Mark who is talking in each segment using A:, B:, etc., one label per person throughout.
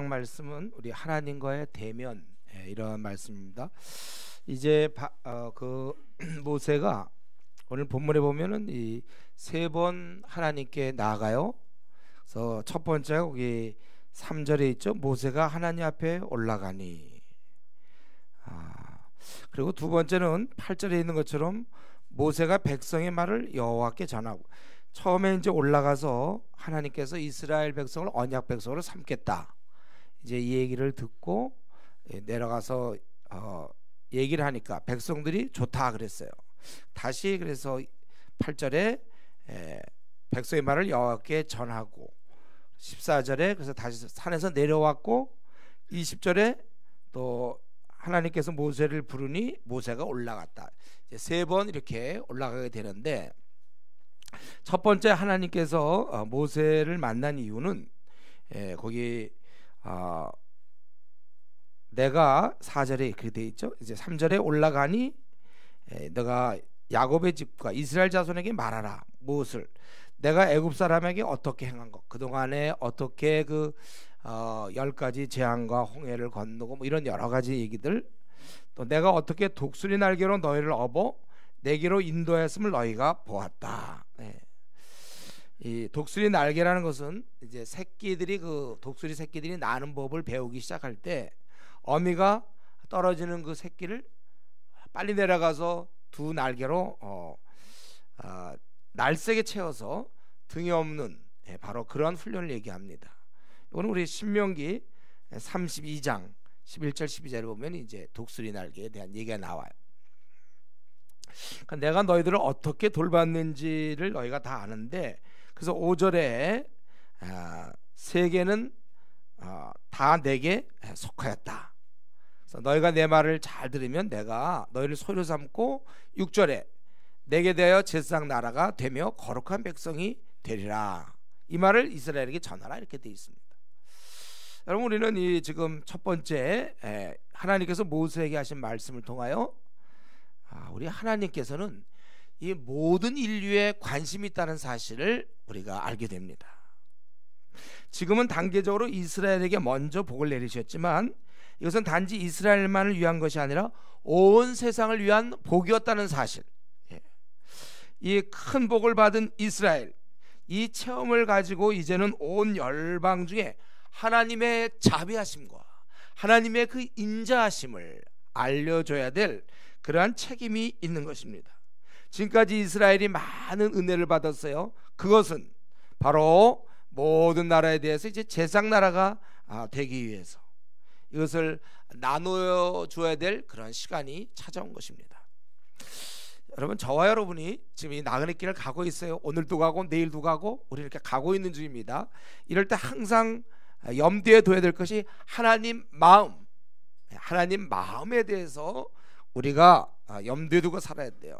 A: 말씀은 우리 하나님과의 대면, 이런 말씀입니다. 이제 모세가 오늘 본문에 보면은 이 세 번 하나님께 나아가요. 그래서 첫 번째가 거기 3절에 있죠. 모세가 하나님 앞에 올라가니. 그리고 두 번째는 8절에 있는 것처럼 모세가 백성의 말을 여호와께 전하고, 처음에 이제 올라가서 하나님께서 이스라엘 백성을 언약 백성으로 삼겠다, 이제 이 얘기를 듣고 내려가서 얘기를 하니까 백성들이 좋다 그랬어요. 다시 그래서 8절에 백성의 말을 여호와께 전하고, 14절에 그래서 다시 산에서 내려왔고, 20절에 또 하나님께서 모세를 부르니 모세가 올라갔다. 이제 세 번 이렇게 올라가게 되는데, 첫 번째 하나님께서 모세를 만난 이유는 거기 내가 4절에 그렇게 돼 있죠. 이제 3절에 올라가니 너가 야곱의 집과 이스라엘 자손에게 말하라. 무엇을? 내가 애굽 사람에게 어떻게 행한 것, 그동안에 어떻게 10가지 재앙과 홍해를 건너고 뭐 이런 여러 가지 얘기들, 또 내가 어떻게 독수리 날개로 너희를 업어 내게로 인도했음을 너희가 보았다. 이 독수리 날개라는 것은 이제 새끼들이 독수리 새끼들이 나는 법을 배우기 시작할 때 어미가 떨어지는 그 새끼를 빨리 내려가서 두 날개로 날쌔게 채워서 등에 업는, 바로 그런 훈련을 얘기합니다. 이거는 우리 신명기 32장 11절 12절에 보면 이제 독수리 날개에 대한 얘기가 나와요. 그러니까 내가 너희들을 어떻게 돌봤는지를 너희가 다 아는데, 그래서 5절에 세계는 다 내게 속하였다. 그래서 너희가 내 말을 잘 들으면 내가 너희를 소유 삼고, 6절에 내게 대하여 제사장 나라가 되며 거룩한 백성이 되리라. 이 말을 이스라엘에게 전하라, 이렇게 되어 있습니다. 여러분, 우리는 이 지금 첫 번째 하나님께서 모세에게 하신 말씀을 통하여 우리 하나님께서는 이 모든 인류에 관심이 있다는 사실을 우리가 알게 됩니다. 지금은 단계적으로 이스라엘에게 먼저 복을 내리셨지만 이것은 단지 이스라엘만을 위한 것이 아니라 온 세상을 위한 복이었다는 사실, 이 큰 복을 받은 이스라엘, 이 체험을 가지고 이제는 온 열방 중에 하나님의 자비하심과 하나님의 그 인자하심을 알려줘야 될 그러한 책임이 있는 것입니다. 지금까지 이스라엘이 많은 은혜를 받았어요. 그것은 바로 모든 나라에 대해서 이제 제사장 나라가 되기 위해서 이것을 나누어 줘야 될 그런 시간이 찾아온 것입니다. 여러분, 저와 여러분이 지금 이 나그네 길을 가고 있어요. 오늘도 가고 내일도 가고 우리 이렇게 가고 있는 중입니다. 이럴 때 항상 염두에 둬야 될 것이 하나님 마음, 하나님 마음에 대해서 우리가 염두에 두고 살아야 돼요.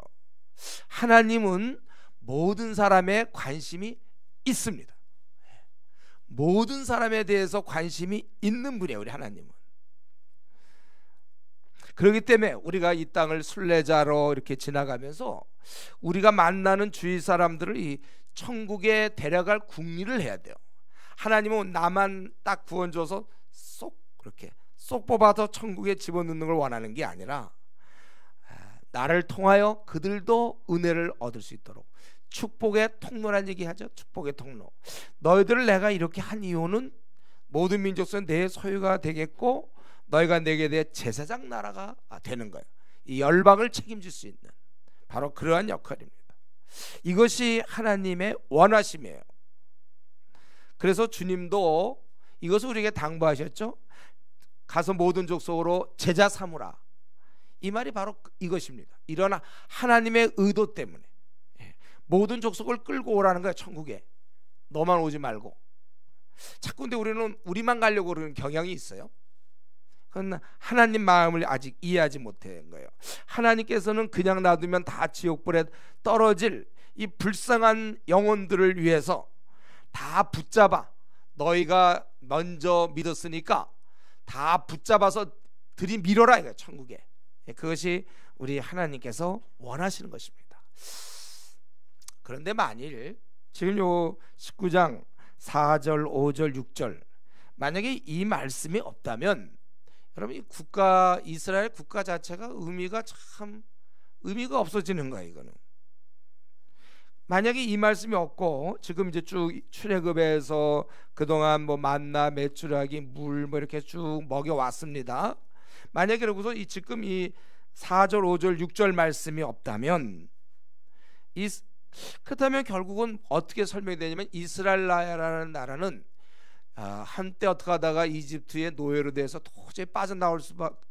A: 하나님은 모든 사람의 관심이 있습니다. 모든 사람에 대해서 관심이 있는 분이에요, 우리 하나님은. 그렇기 때문에 우리가 이 땅을 순례자로 이렇게 지나가면서 우리가 만나는 주위 사람들을 이 천국에 데려갈 궁리를 해야 돼요. 하나님은 나만 딱 구원 줘서 쏙 뽑아서 천국에 집어넣는 걸 원하는 게 아니라 나를 통하여 그들도 은혜를 얻을 수 있도록, 축복의 통로란 얘기하죠. 축복의 통로. 너희들을 내가 이렇게 한 이유는 모든 민족은 내 소유가 되겠고 너희가 내게 대해 제사장 나라가 되는 거예요. 이 열방을 책임질 수 있는 바로 그러한 역할입니다. 이것이 하나님의 원하심이에요. 그래서 주님도 이것을 우리에게 당부하셨죠. 가서 모든 족속으로 제자 삼으라. 이 말이 바로 이것입니다. 이러나 하나님의 의도 때문에 모든 족속을 끌고 오라는 거야, 천국에. 너만 오지 말고. 자꾸 근데 우리는 우리만 가려고 그러는 경향이 있어요. 그건 하나님 마음을 아직 이해하지 못한 거예요. 하나님께서는 그냥 놔두면 다 지옥불에 떨어질 이 불쌍한 영혼들을 위해서 다 붙잡아, 너희가 먼저 믿었으니까 다 붙잡아서 들이밀어라 이거예요, 천국에. 그것이 우리 하나님께서 원하시는 것입니다. 그런데 만일 지금 요 19장 4절 5절 6절 만약에 이 말씀이 없다면 여러분 이 이스라엘 국가 자체가 의미가 없어지는 거예요. 이거는 만약에 이 말씀이 없고 지금 이제 쭉 출애굽에서 그동안 뭐 만나 메추라기 물 뭐 이렇게 쭉 먹여 왔습니다. 만약에 그러고서 지금 이 4절 5절 6절 말씀이 없다면 그렇다면 결국은 어떻게 설명이 되냐면 이스라엘라는 나라는 한때 어떻게 하다가 이집트의 노예로 돼서 도저히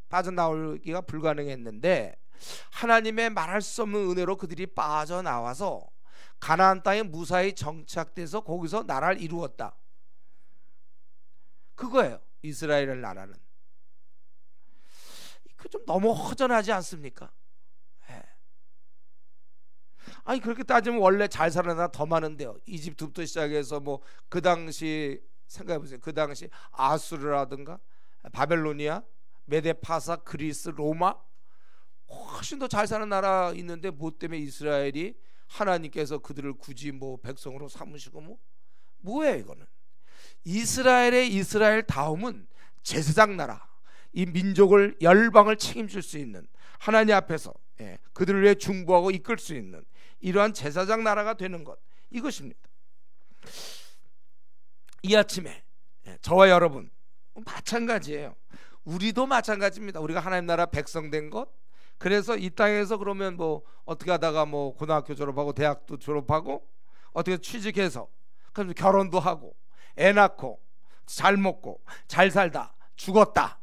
A: 빠져나오기가 불가능했는데 하나님의 말할 수 없는 은혜로 그들이 빠져나와서 가나안 땅에 무사히 정착돼서 거기서 나라를 이루었다. 그거예요. 이스라엘 나라는. 그 좀 너무 허전하지 않습니까? 아니 그렇게 따지면 원래 잘 사는 나라 더 많은데요. 이집트부터 시작해서 뭐 그 당시 생각해 보세요. 그 당시 아수르라든가 바벨로니아, 메데파사, 그리스, 로마 훨씬 더 잘 사는 나라 있는데 뭐 때문에 이스라엘이 하나님께서 그들을 굳이 뭐 백성으로 삼으시고 뭐예요 이거는. 이스라엘 다음은 제사장 나라, 이 민족을 열방을 책임질 수 있는 하나님 앞에서 그들을 위해 중보하고 이끌 수 있는 이러한 제사장 나라가 되는 것, 이것입니다. 이 아침에 저와 여러분 마찬가지예요. 우리도 마찬가지입니다. 우리가 하나님 나라 백성된 것. 그래서 이 땅에서 그러면 뭐 어떻게 하다가 뭐 고등학교 졸업하고 대학도 졸업하고 어떻게 취직해서 그럼 결혼도 하고 애 낳고 잘 먹고 잘 살다 죽었다.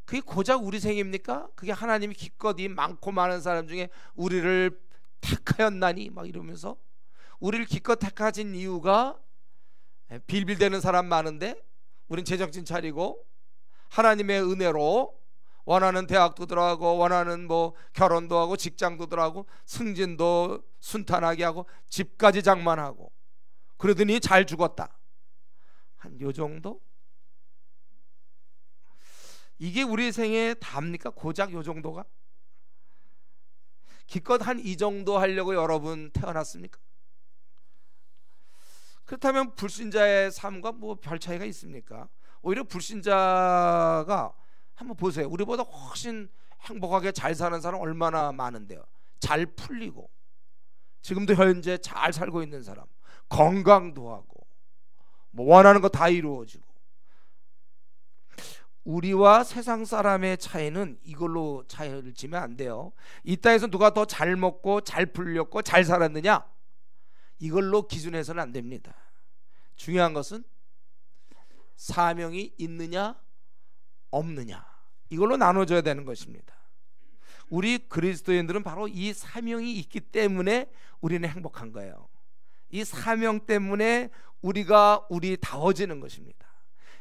A: 그게 고작 우리 생입니까? 그게 하나님이 기껏 이 많고 많은 사람 중에 우리를 택하였나니 막 이러면서 우리를 기껏 택하신 이유가 빌빌대는 사람 많은데 우린 제정신 차리고 하나님의 은혜로 원하는 대학도 들어가고 원하는 뭐 결혼도 하고 직장도 들어가고 승진도 순탄하게 하고 집까지 장만하고 그러더니 잘 죽었다. 한 요 정도? 이게 우리 생에 답니까? 고작 요 정도가? 기껏 한 이 정도 하려고 여러분 태어났습니까? 그렇다면 불신자의 삶과 뭐 별 차이가 있습니까? 오히려 불신자가 한번 보세요. 우리보다 훨씬 행복하게 잘 사는 사람 얼마나 많은데요. 잘 풀리고 지금도 현재 잘 살고 있는 사람, 건강도 하고 뭐 원하는 거 다 이루어지고. 우리와 세상 사람의 차이는 이걸로 차이를 지면 안 돼요. 이 땅에서 누가 더 잘 먹고 잘 풀렸고 잘 살았느냐, 이걸로 기준해서는 안 됩니다. 중요한 것은 사명이 있느냐 없느냐, 이걸로 나눠져야 되는 것입니다. 우리 그리스도인들은 바로 이 사명이 있기 때문에 우리는 행복한 거예요. 이 사명 때문에 우리다워지는 것입니다.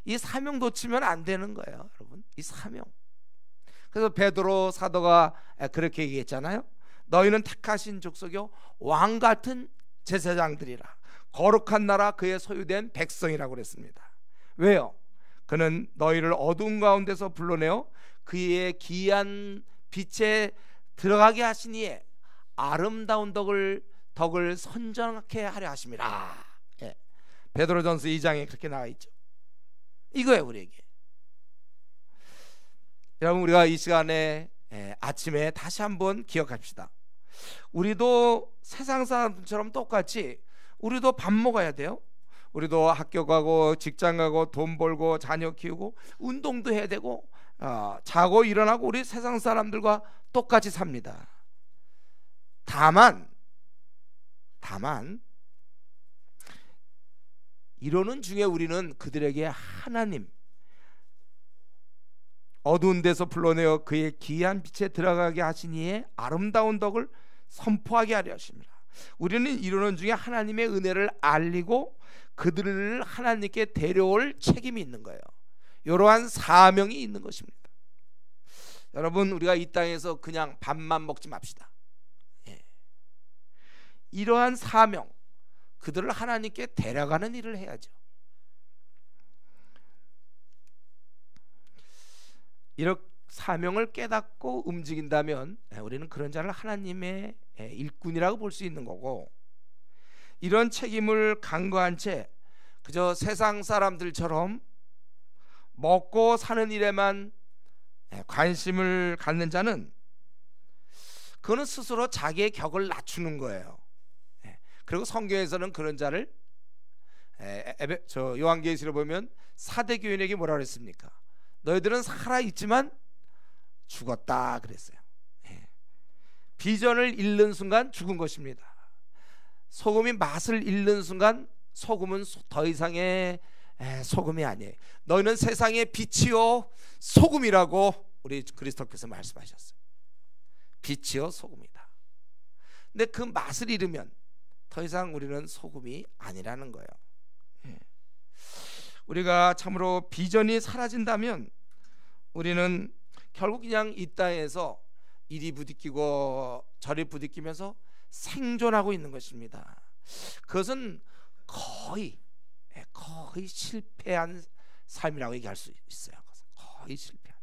A: 이 사명 놓치면 안 되는 거예요, 여러분. 이 사명. 그래서 베드로 사도가 그렇게 얘기했잖아요. 너희는 택하신 족속이요 왕 같은 제사장들이라, 거룩한 나라, 그의 소유된 백성이라고 그랬습니다. 왜요? 그는 너희를 어두운 가운데서 불러내어 그의 기이한 빛에 들어가게 하시니에 아름다운 덕을 선정하게 하려 하심이라. 베드로전서 2장에 그렇게 나와 있죠. 이거예요, 우리에게. 여러분, 우리가 이 시간에 아침에 다시 한번 기억합시다. 우리도 세상 사람들처럼 똑같이 우리도 밥 먹어야 돼요. 우리도 학교 가고 직장 가고 돈 벌고 자녀 키우고 운동도 해야 되고 자고 일어나고 우리 세상 사람들과 똑같이 삽니다. 다만 이러는 중에 우리는 그들에게 하나님, 어두운 데서 불러내어 그의 기이한 빛에 들어가게 하시니에 아름다운 덕을 선포하게 하려 하십니다. 우리는 이러는 중에 하나님의 은혜를 알리고 그들을 하나님께 데려올 책임이 있는 거예요. 이러한 사명이 있는 것입니다. 여러분, 우리가 이 땅에서 그냥 밥만 먹지 맙시다. 이러한 사명, 그들을 하나님께 데려가는 일을 해야죠. 이렇게 사명을 깨닫고 움직인다면 우리는 그런 자를 하나님의 일꾼이라고 볼 수 있는 거고, 이런 책임을 간과한 채 그저 세상 사람들처럼 먹고 사는 일에만 관심을 갖는 자는 그거는 스스로 자기의 격을 낮추는 거예요. 그리고 성경에서는 그런 자를 요한계시록에 보면 사대교인에게 뭐라 그랬습니까? 너희들은 살아있지만 죽었다 그랬어요. 비전을 잃는 순간 죽은 것입니다. 소금이 맛을 잃는 순간 소금은 더 이상의 소금이 아니에요. 너희는 세상의 빛이요 소금이라고 우리 그리스도께서 말씀하셨어요. 빛이요 소금이다. 근데 그 맛을 잃으면 더 이상 우리는 소금이 아니라는 거예요. 우리가 참으로 비전이 사라진다면 우리는 결국 그냥 이 땅에서 이리 부딪히고 저리 부딪히면서 생존하고 있는 것입니다. 그것은 거의 실패한 삶이라고 얘기할 수 있어요. 거의 실패한.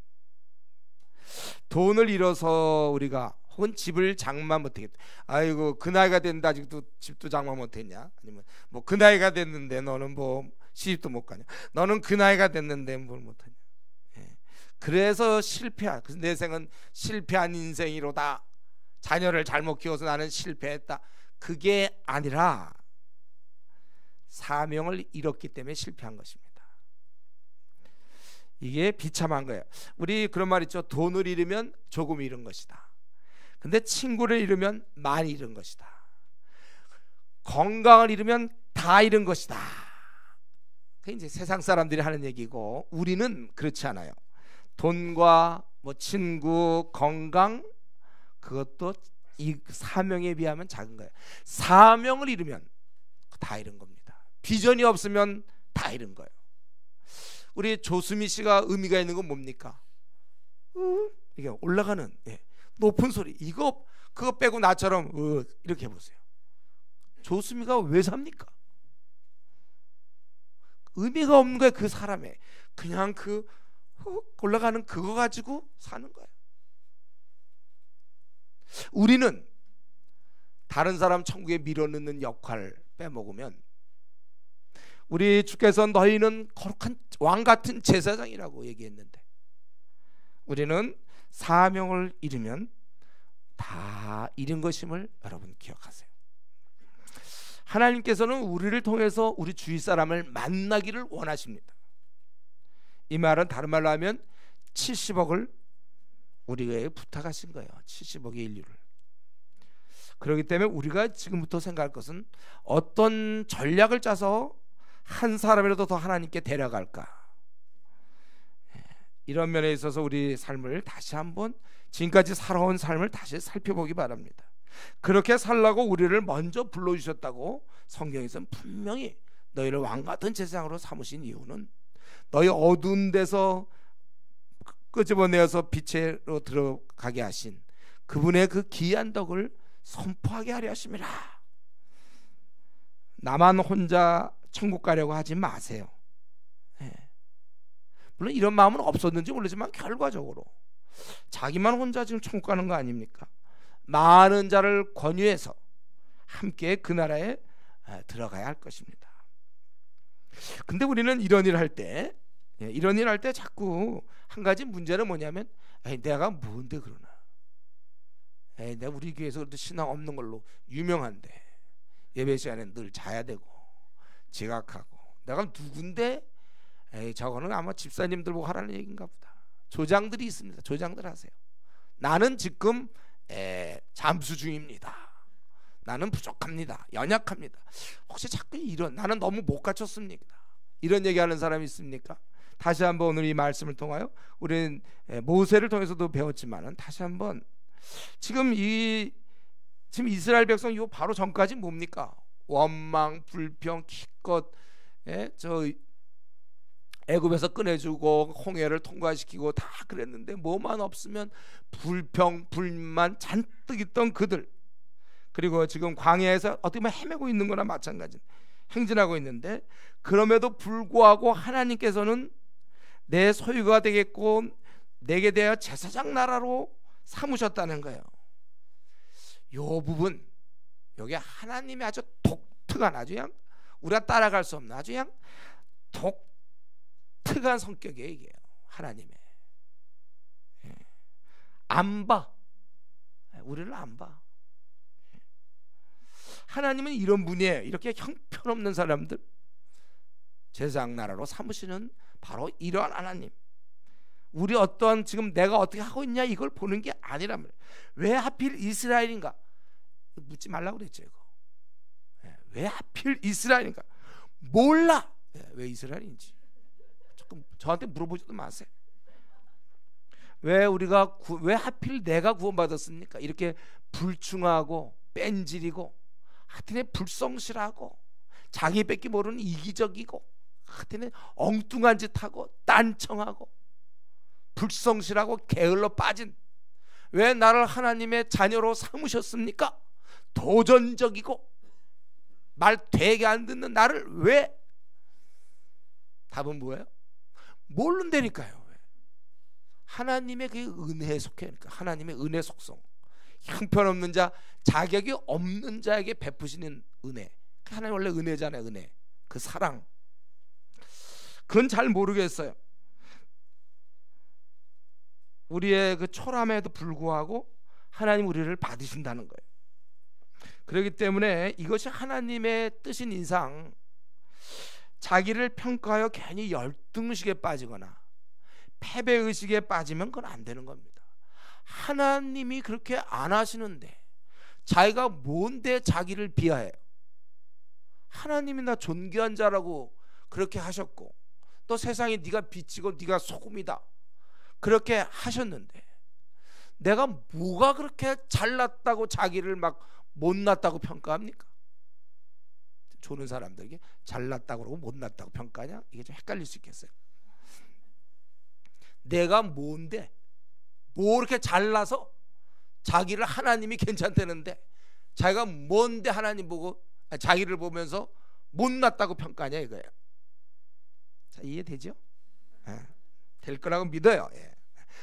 A: 돈을 잃어서 우리가 혹은 집을 장만 못하겠다. 아이고 그 나이가 됐는데 아직도 집도 장만 못했냐? 아니면 뭐 그 나이가 됐는데 너는 뭐 시집도 못 가냐? 너는 그 나이가 됐는데 뭘 못하냐? 그래서 실패한. 그래서 내 생은 실패한 인생이로다. 자녀를 잘못 키워서 나는 실패했다. 그게 아니라 사명을 잃었기 때문에 실패한 것입니다. 이게 비참한 거예요. 우리 그런 말 있죠. 돈을 잃으면 조금 잃은 것이다. 근데 친구를 잃으면 많이 잃은 것이다. 건강을 잃으면 다 잃은 것이다. 그게 이제 세상 사람들이 하는 얘기고 우리는 그렇지 않아요. 돈과 뭐 친구, 건강 그것도 이 사명에 비하면 작은 거예요. 사명을 잃으면 다 잃은 겁니다. 비전이 없으면 다 잃은 거예요. 우리 조수미 씨가 의미가 있는 건 뭡니까? 이게 올라가는 높은 소리. 그거 빼고 나처럼 이렇게 해보세요. 조수미가 왜 삽니까? 의미가 없는 거예요. 그 사람의 그냥 그 올라가는 그거 가지고 사는 거예요. 우리는 다른 사람 천국에 밀어넣는 역할을 빼먹으면 우리 주께서 너희는 거룩한 왕 같은 제사장이라고 얘기했는데 우리는 사명을 잃으면 다 잃은 것임을 여러분 기억하세요. 하나님께서는 우리를 통해서 우리 주위 사람을 만나기를 원하십니다. 이 말은 다른 말로 하면 70억을 우리에게 부탁하신 거예요. 70억의 인류를. 그렇기 때문에 우리가 지금부터 생각할 것은 어떤 전략을 짜서 한 사람이라도 더 하나님께 데려갈까. 이런 면에 있어서 우리 삶을 다시 한번 지금까지 살아온 삶을 다시 살펴보기 바랍니다. 그렇게 살라고 우리를 먼저 불러주셨다고 성경에서는 분명히 너희를 왕같은 제사장으로 삼으신 이유는 너희 어두운 데서 끄집어내어서 빛으로 들어가게 하신 그분의 그 귀한 덕을 선포하게 하려 하심이라. 나만 혼자 천국 가려고 하지 마세요. 물론 이런 마음은 없었는지 모르지만 결과적으로 자기만 혼자 지금 천국 가는 거 아닙니까? 많은 자를 권유해서 함께 그 나라에 들어가야 할 것입니다. 근데 우리는 이런 일 할 때 자꾸 한 가지 문제는 뭐냐면 내가 뭔데 그러나, 내가 우리 교회에서 그래도 신앙 없는 걸로 유명한데 예배 시간에 늘 자야 되고 지각하고 내가 누군데, 저거는 아마 집사님들 보고 하라는 얘기인가 보다. 조장들이 있습니다. 조장들 하세요. 나는 지금 잠수 중입니다. 나는 부족합니다. 연약합니다. 혹시 자꾸 이런 나는 너무 못 갖췄습니까? 이런 얘기하는 사람이 있습니까? 다시 한번 오늘 이 말씀을 통하여 우리는 모세를 통해서도 배웠지만은 다시 한번 지금 이스라엘 백성 요 바로 전까지 뭡니까? 원망, 불평, 기껏 저 애굽에서 꺼내주고 홍해를 통과시키고 다 그랬는데 뭐만 없으면 불평, 불만 잔뜩 있던 그들, 그리고 지금 광야에서 어떻게 보면 헤매고 있는 거나 마찬가지 행진하고 있는데 그럼에도 불구하고 하나님께서는 내 소유가 되겠고 내게 대하여 제사장 나라로 삼으셨다는 거예요. 요 부분, 여기 하나님의 아주 독특한 아주 그냥 우리가 따라갈 수 없는 아주 그냥 독특한 성격이에요. 이게 하나님의. 안 봐. 우리를 안 봐. 하나님은 이런 분이에요. 이렇게 형편없는 사람들 제사장 나라로 삼으시는 바로 이러한 하나님. 우리 어떠한 지금 내가 어떻게 하고 있냐 이걸 보는 게 아니란 말이에요. 왜 하필 이스라엘인가? 묻지 말라고 그랬죠. 이거. 왜 하필 이스라엘인가? 몰라. 왜 이스라엘인지. 조금 저한테 물어보지도 마세요. 왜 우리가 왜 하필 내가 구원받았습니까? 이렇게 불충하고 뺀질이고 하여튼에 불성실하고 자기 뺏기 모르는 이기적이고 하여튼에 엉뚱한 짓하고 딴청하고 불성실하고 게을러 빠진, 왜 나를 하나님의 자녀로 삼으셨습니까? 도전적이고 말 되게 안 듣는 나를 왜? 답은 뭐예요? 모른다니까요. 하나님의 그 은혜에 속해. 그러니까 하나님의 은혜 속성, 형편없는 자, 자격이 없는 자에게 베푸시는 은혜. 하나님 원래 은혜잖아요. 은혜, 그 사랑. 그건 잘 모르겠어요. 우리의 그 초라함에도 불구하고 하나님 우리를 받으신다는 거예요. 그렇기 때문에 이것이 하나님의 뜻인 이상 자기를 평가하여 괜히 열등의식에 빠지거나 패배의식에 빠지면 그건 안 되는 겁니다. 하나님이 그렇게 안 하시는데 자기가 뭔데 자기를 비하해요? 하나님이 나 존귀한 자라고 그렇게 하셨고 또 세상에 네가 빛이고 네가 소금이다 그렇게 하셨는데 내가 뭐가 그렇게 잘났다고 자기를 막 못났다고 평가합니까? 조는 사람들에게 잘났다고 그러고 못났다고 평가하냐? 이게 좀 헷갈릴 수 있겠어요. 내가 뭔데 뭐 이렇게 잘나서 자기를 하나님이 괜찮다는데 자기가 뭔데 하나님 보고 자기를 보면서 못났다고 평가하냐 이거예요. 자, 이해되죠? 될 거라고 믿어요.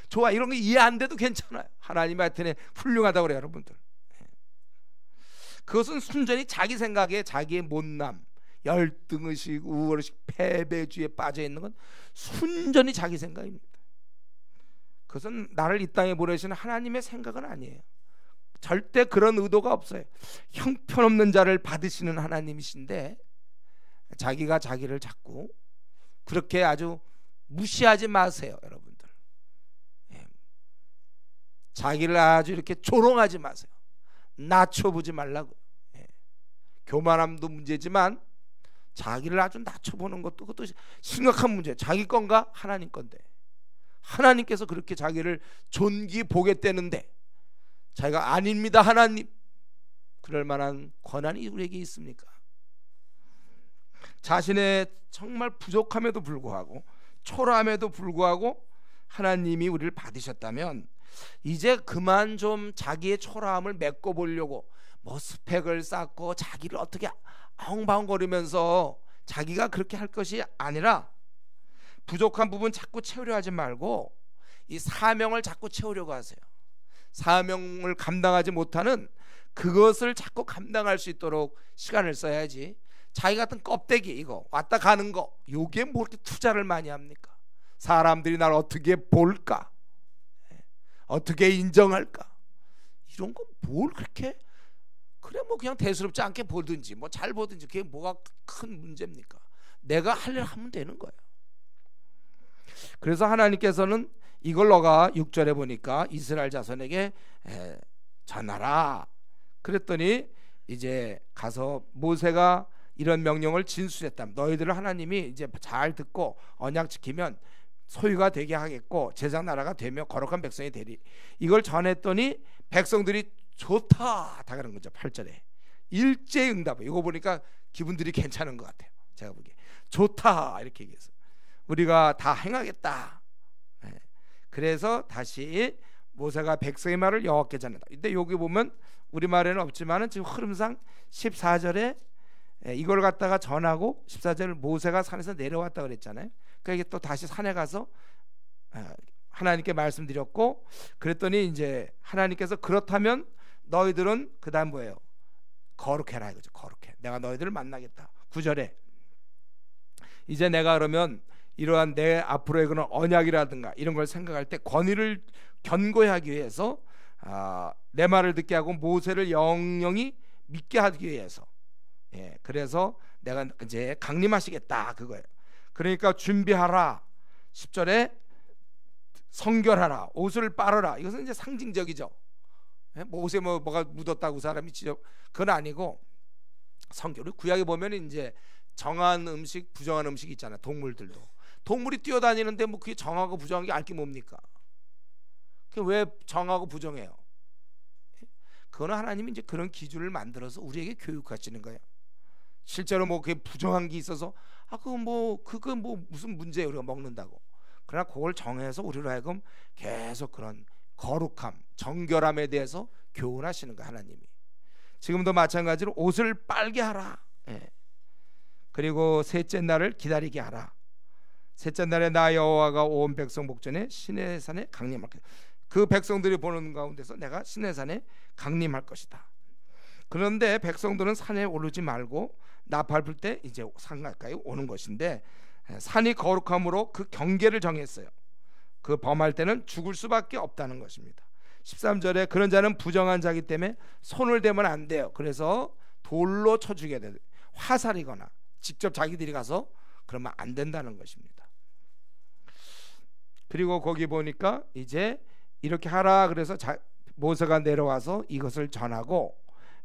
A: 좋아, 이런 거 이해 안 돼도 괜찮아요. 하나님 하여튼 훌륭하다고 그래요 여러분들. 그것은 순전히 자기 생각에 자기의 못남, 열등의식, 우월의식, 패배주의에 빠져있는 건 순전히 자기 생각입니다. 그것은 나를 이 땅에 보내시는 하나님의 생각은 아니에요. 절대 그런 의도가 없어요. 형편없는 자를 받으시는 하나님이신데 자기가 자기를 자꾸 그렇게 아주 무시하지 마세요 여러분들. 자기를 아주 이렇게 조롱하지 마세요. 낮춰보지 말라고요. 교만함도 문제지만 자기를 아주 낮춰보는 것도 그것도 심각한 문제예요. 자기 건가? 하나님 건데 하나님께서 그렇게 자기를 존귀 보겠다는데 자기가 아닙니다 하나님, 그럴 만한 권한이 우리에게 있습니까? 자신의 정말 부족함에도 불구하고 초라함에도 불구하고 하나님이 우리를 받으셨다면 이제 그만 좀 자기의 초라함을 메꿔보려고 뭐 스펙을 쌓고 자기를 어떻게 아웅바웅거리면서 자기가 그렇게 할 것이 아니라 부족한 부분 자꾸 채우려 하지 말고 이 사명을 자꾸 채우려고 하세요. 사명을 감당하지 못하는 그것을 자꾸 감당할 수 있도록 시간을 써야지. 자기 같은 껍데기 이거 왔다 가는 거 요게 뭐 이렇게 투자를 많이 합니까? 사람들이 날 어떻게 볼까? 어떻게 인정할까? 이런 거 뭘 그렇게 그래 뭐 그냥 대수롭지 않게 보든지 뭐 잘 보든지 그게 뭐가 큰 문제입니까? 내가 할 일 하면 되는 거예요. 그래서 하나님께서는 이걸 너가 6절에 보니까 이스라엘 자손에게 전하라 그랬더니 이제 가서 모세가 이런 명령을 진술했다면 너희들을 하나님이 이제 잘 듣고 언약 지키면 소유가 되게 하겠고 제사장 나라가 되며 거룩한 백성이 되리, 이걸 전했더니 백성들이 좋다 다 그런 거죠. 8절에 일제응답. 이거 보니까 기분들이 괜찮은 것 같아요. 제가 보기에 좋다 이렇게 얘기해서 우리가 다 행하겠다. 그래서 다시 모세가 백성의 말을 여호와께 전한다. 근데 여기 보면 우리말에는 없지만은 지금 흐름상 14절에 이걸 갖다가 전하고 14절 모세가 산에서 내려왔다 그랬잖아요. 그러니까 이게 또 다시 산에 가서 하나님께 말씀드렸고 그랬더니 이제 하나님께서 그렇다면 너희들은 그다음 뭐예요? 거룩해라 이거죠. 거룩해. 내가 너희들을 만나겠다. 9절에 이제 내가 그러면 이러한 내 앞으로의 그런 언약이라든가 이런 걸 생각할 때 권위를 견고히 하기 위해서 내 말을 듣게 하고 모세를 영영히 믿게 하기 위해서 그래서 내가 이제 강림하시겠다 그거예요. 그러니까 준비하라. 10절에 성결하라. 옷을 빨아라. 이것은 이제 상징적이죠. 뭐 옷에 뭐가 묻었다고 사람이 지적 그건 아니고 성결. 구약에 보면 이제 정한 음식, 부정한 음식이 있잖아요. 동물들도 동물이 뛰어다니는데 뭐 그게 정하고 부정한 게 알게 뭡니까? 그게 왜 정하고 부정해요? 그거는 하나님이 이제 그런 기준을 만들어서 우리에게 교육하시는 거예요. 실제로 뭐 그게 부정한 게 있어서 그거 뭐 무슨 문제예요 우리가 먹는다고. 그러나 그걸 정해서 우리로 하여금 계속 그런 거룩함, 정결함에 대해서 교훈하시는 거예요 하나님이. 지금도 마찬가지로 옷을 빨게 하라. 그리고 셋째 날을 기다리게 하라. 셋째 날에 나 여호와가 온 백성 목전에 시내산에 강림할 것이다. 그 백성들이 보는 가운데서 내가 시내산에 강림할 것이다. 그런데 백성들은 산에 오르지 말고 나팔 불 때 이제 산 가까이 오는 것인데 산이 거룩함으로 그 경계를 정했어요. 그 범할 때는 죽을 수밖에 없다는 것입니다. 13절에 그런 자는 부정한 자기 때문에 손을 대면 안 돼요. 그래서 돌로 쳐 죽여야 돼요. 화살이거나 직접 자기들이 가서 그러면 안 된다는 것입니다. 그리고 거기 보니까 이제 이렇게 하라 그래서 모세가 내려와서 이것을 전하고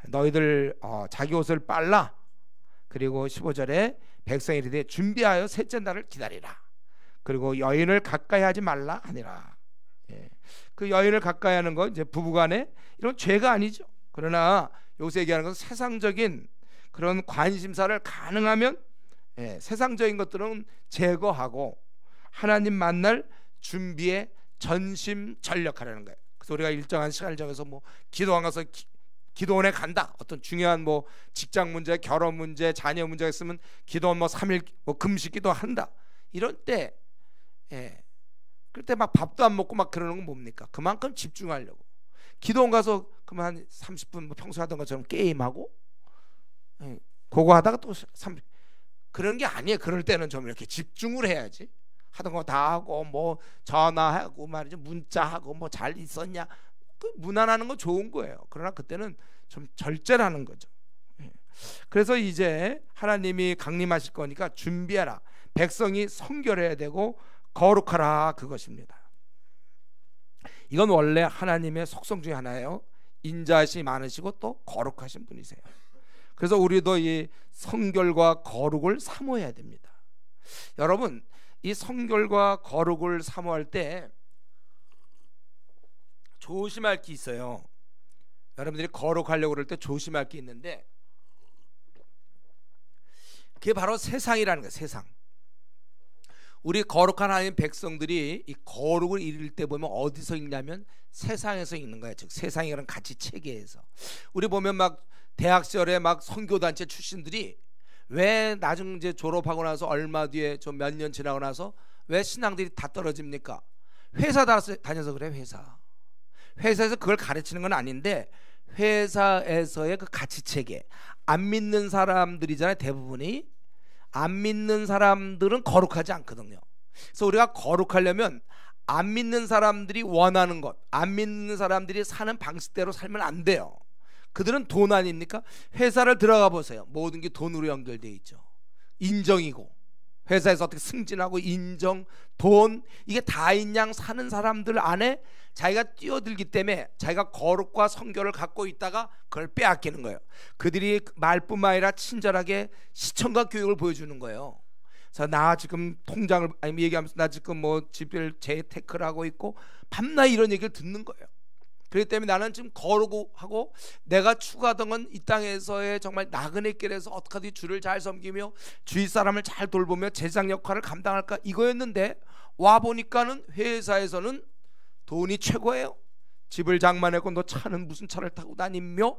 A: 너희들 자기 옷을 빨라. 그리고 15절에 백성이 이르되 준비하여 셋째 날을 기다리라. 그리고 여인을 가까이 하지 말라 하니라. 그 여인을 가까이 하는 건 이제 부부간에 이런 죄가 아니죠. 그러나 요새 얘기하는 것은 세상적인 그런 관심사를 가능하면 세상적인 것들은 제거하고 하나님 만날 준비에 전심전력하라는 거예요. 그래서 우리가 일정한 시간을 정해서 뭐 기도원 가서 기도원에 간다. 어떤 중요한 뭐 직장 문제, 결혼 문제, 자녀 문제가 있으면 기도원 뭐 3일 뭐 금식 기도한다. 이럴 때 그럴 때 막 밥도 안 먹고 막 그러는 건 뭡니까? 그만큼 집중하려고. 기도원 가서 그만 한 30분 뭐 평소 하던 것처럼 게임하고 그거 하다가 또 30 그런 게 아니에요. 그럴 때는 좀 이렇게 집중을 해야지. 하던 거 다 하고 뭐 전화하고 말이죠. 문자하고 뭐 잘 있었냐. 그 무난하는 거 좋은 거예요. 그러나 그때는 좀 절제라는 거죠. 그래서 이제 하나님이 강림하실 거니까 준비하라. 백성이 성결해야 되고 거룩하라 그것입니다. 이건 원래 하나님의 속성 중에 하나예요. 인자하심이 많으시고 또 거룩하신 분이세요. 그래서 우리도 이 성결과 거룩을 사모해야 됩니다. 여러분 이 성결과 거룩을 사모할 때 조심할 게 있어요. 여러분들이 거룩하려고 그럴 때 조심할 게 있는데 그게 바로 세상이라는 거예요. 세상. 우리 거룩한 하나님 백성들이 이 거룩을 이룰 때 보면 어디서 읽냐면 세상에서 읽는 거예요. 즉 세상이라는 가치 체계에서. 우리 보면 막 대학 시절에 막 선교단체 출신들이 왜 나중 이제 졸업하고 나서 얼마 뒤에 좀 몇 년 지나고 나서 왜 신앙들이 다 떨어집니까? 회사 다녀서 그래. 회사에서 그걸 가르치는 건 아닌데 회사에서의 그 가치 체계 안 믿는 사람들이잖아요. 대부분이 안 믿는 사람들은 거룩하지 않거든요. 그래서 우리가 거룩하려면 안 믿는 사람들이 원하는 것, 안 믿는 사람들이 사는 방식대로 살면 안 돼요. 그들은 돈 아닙니까? 회사를 들어가 보세요. 모든 게 돈으로 연결되어 있죠. 인정이고 회사에서 어떻게 승진하고 인정, 돈 이게 다인 양 사는 사람들 안에 자기가 뛰어들기 때문에 자기가 거룩과 성결을 갖고 있다가 그걸 빼앗기는 거예요. 그들이 말뿐만 아니라 친절하게 시청과 교육을 보여주는 거예요. 그래서 나 지금 통장을 얘기하면서 나 지금 뭐 집을 재테크를 하고 있고 밤낮 이런 얘기를 듣는 거예요. 그렇기 때문에 나는 지금 거룩하고 내가 추구하던 건 이 땅에서의 정말 나그네 길에서 어떻게 하든지 주를 잘 섬기며 주위 사람을 잘 돌보며 제장 역할을 감당할까 이거였는데 와 보니까는 회사에서는 돈이 최고예요. 집을 장만했고 너 차는 무슨 차를 타고 다니며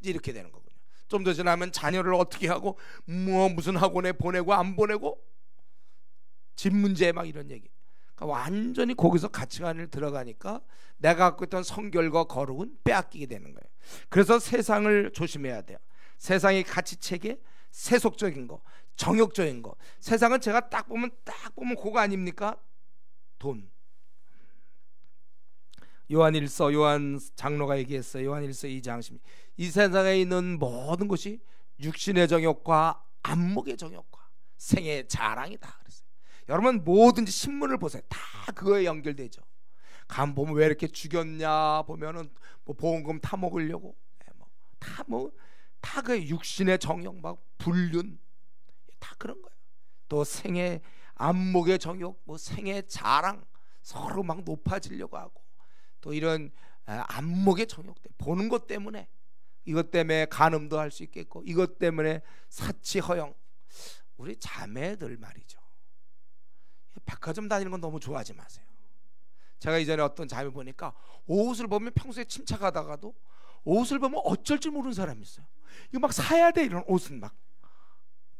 A: 이제 이렇게 되는 거군요. 좀 더 지나면 자녀를 어떻게 하고 뭐 무슨 학원에 보내고 안 보내고 집 문제 막 이런 얘기. 그러니까 완전히 거기서 가치관을 들어가니까 내가 갖고 있던 성결과 거룩은 빼앗기게 되는 거예요. 그래서 세상을 조심해야 돼요. 세상의 가치체계, 세속적인 거, 정욕적인 거. 세상은 제가 딱 보면 그거 아닙니까? 돈. 요한일서 요한 장로가 얘기했어요. 요한일서 2장 10. 이 세상에 있는 모든 것이 육신의 정욕과 안목의 정욕과 생의 자랑이다 그랬어요. 여러분 뭐든지 신문을 보세요. 다 그거에 연결되죠. 간 보면 왜 이렇게 죽였냐 보면은 뭐 보험금 타먹으려고 다 그 육신의 정욕 막 불륜 다 그런 거예요. 또 생의 안목의 정욕 뭐 생의 자랑 서로 막 높아지려고 하고 또 이런 안목의 정욕 때문에 보는 것 때문에 이것 때문에 간음도 할 수 있겠고 이것 때문에 사치 허영. 우리 자매들 말이죠. 백화점 다니는 건 너무 좋아하지 마세요. 제가 이전에 어떤 자매 보니까 옷을 보면 평소에 침착하다가도 옷을 보면 어쩔 줄 모르는 사람이 있어요. 이거 막 사야 돼 이런 옷은 막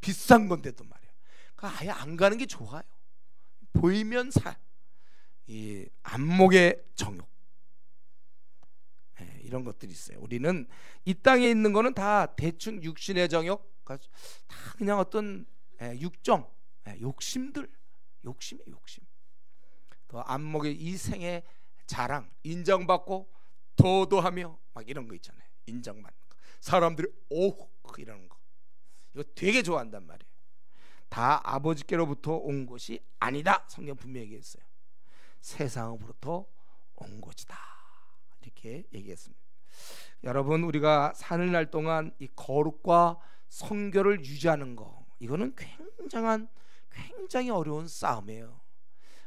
A: 비싼 건데도 말이에요. 그러니까 아예 안 가는 게 좋아요. 보이면 사. 이 안목의 정욕 이런 것들이 있어요. 우리는 이 땅에 있는 거는 다 대충 육신의 정욕 다 그냥 어떤 육정 욕심들 욕심의 욕심 또 안목의 이 생의 자랑 인정받고 도도하며 막 이런 거 있잖아요. 인정받는 거 사람들이 오 이러는 거 이거 되게 좋아한단 말이에요. 다 아버지께로부터 온 것이 아니다. 성경 분명히 얘기했어요. 세상으로부터 온 것이다 이렇게 얘기했습니다. 여러분 우리가 사는 날 동안 이 거룩과 성결을 유지하는 거 이거는 굉장히 어려운 싸움이에요.